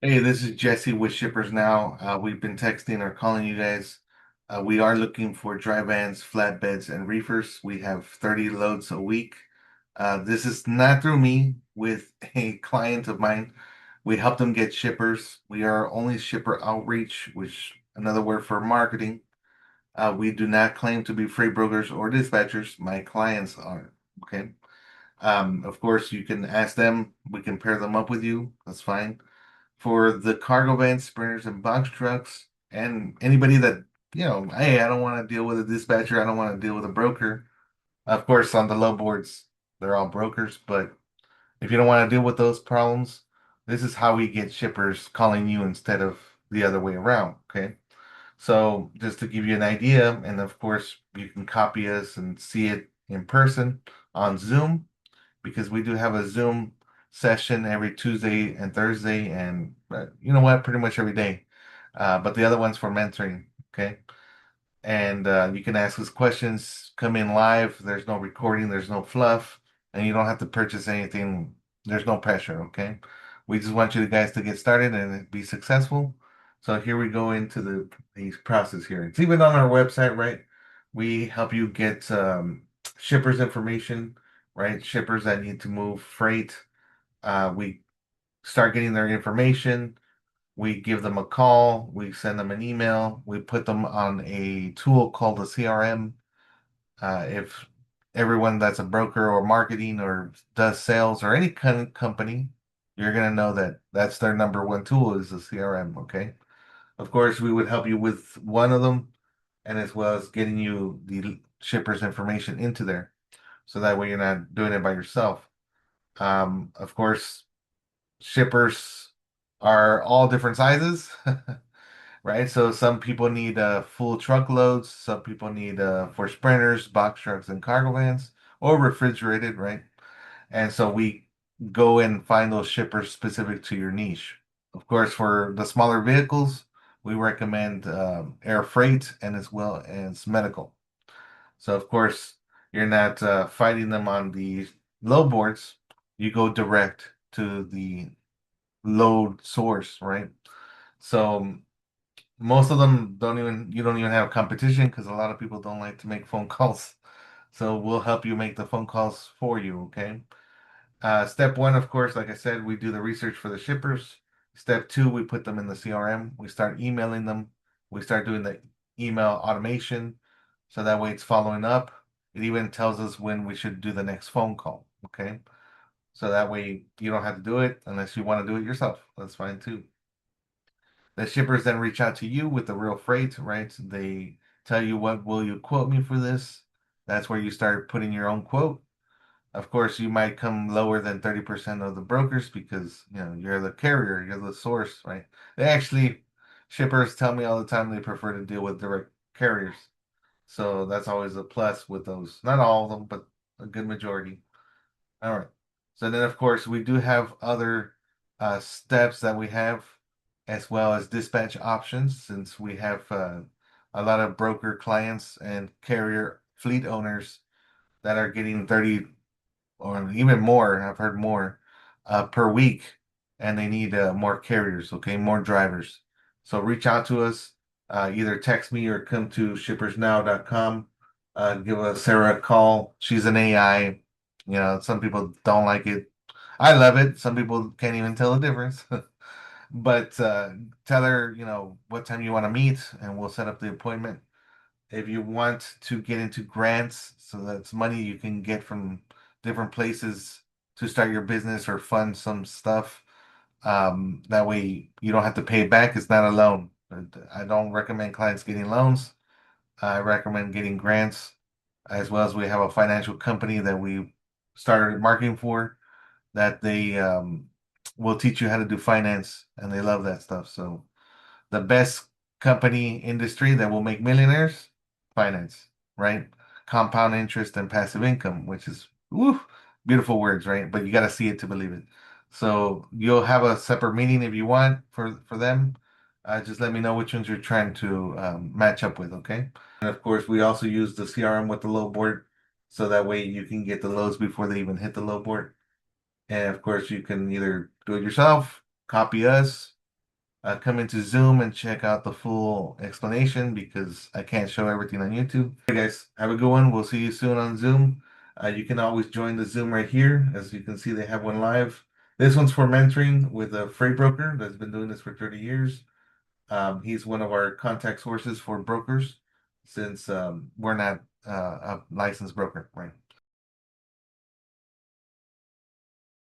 Hey, this is Jesse with Shippers Now. We've been texting or calling you guys. We are looking for dry vans, flatbeds, and reefers. We have 30 loads a week. This is not through me, with a client of mine. We help them get shippers. We are only shipper outreach, which another word for marketing. We do not claim to be freight brokers or dispatchers. My clients are. Okay. Of course, you can ask them. We can pair them up with you. That's fine for the cargo vans, sprinters, and box trucks, and anybody that, hey, I don't want to deal with a dispatcher, I don't want to deal with a broker. Of course, on the low boards, they're all brokers, but if you don't want to deal with those problems, this is how we get shippers calling you instead of the other way around. Okay. So just to give you an idea, and of course, you can copy us and see it in person on Zoom because we do have a Zoom session every Tuesday and Thursday, and you know what, pretty much every day. But the other one's for mentoring, okay? And you can ask us questions, come in live. There's no recording, there's no fluff, and you don't have to purchase anything. There's no pressure, okay? We just want you guys to get started and be successful. So here we go into the process here. It's even on our website, right? We help you get shippers information, right? Shippers that need to move freight. We start getting their information. We give them a call, we send them an email, we put them on a tool called a CRM. If everyone that's a broker or marketing or does sales or any kind of company, you're going to know that that's their number one tool is the CRM. Okay. Of course, we would help you with one of them and as well as getting you the shipper's information into there. So that way you're not doing it by yourself. Of course, shippers are all different sizes. Right? So some people need full truckloads, some people need for sprinters, box trucks, and cargo vans, or refrigerated, right? And so we go and find those shippers specific to your niche. Of course, for the smaller vehicles, we recommend air freight and as well as medical. So of course, you're not fighting them on the low boards. You go direct to the load source, right? So most of them don't even you don't even have competition because a lot of people don't like to make phone calls. So we'll help you make the phone calls for you, okay? Step one, of course, like I said, we do the research for the shippers. Step two, we put them in the CRM. We start emailing them. We start doing the email automation. So that way it's following up. It even tells us when we should do the next phone call, okay? So that way you don't have to do it unless you want to do it yourself. That's fine too. The shippers then reach out to you with the real freight, right? They tell you, what will you quote me for this? That's where you start putting your own quote. Of course, you might come lower than 30% of the brokers because, you're the carrier, you're the source, right? They actually, shippers tell me all the time they prefer to deal with direct carriers. So that's always a plus with those. Not all of them, but a good majority. All right. So then, of course, we do have other steps that we have, as well as dispatch options, since we have a lot of broker clients and carrier fleet owners that are getting 30 or even more. I've heard more per week, and they need more carriers, okay, more drivers. So reach out to us, either text me or come to shippersnow.com. Give us Sarah a call. She's an AI. Some people don't like it. I love it. Some people can't even tell the difference. But tell her, what time you want to meet, and we'll set up the appointment. If you want to get into grants, so that's money you can get from different places to start your business or fund some stuff. That way you don't have to pay it back. It's not a loan. I don't recommend clients getting loans. I recommend getting grants, as well as we have a financial company that we started marketing for that they will teach you how to do finance, and they love that stuff. So the best company industry that will make millionaires, finance, right? Compound interest and passive income, which is woo, beautiful words, right? But you got to see it to believe it. So you'll have a separate meeting if you want for them. Just let me know which ones you're trying to match up with, okay? And of course, we also use the CRM with the load board, so that way you can get the loads before they even hit the load board. And of course, you can either do it yourself, copy us, come into Zoom and check out the full explanation because I can't show everything on YouTube. Hey guys, have a good one. We'll see you soon on Zoom. You can always join the Zoom right here. As you can see, they have one live. This one's for mentoring with a freight broker that's been doing this for 30 years. He's one of our contact sources for brokers since we're not a licensed broker, right?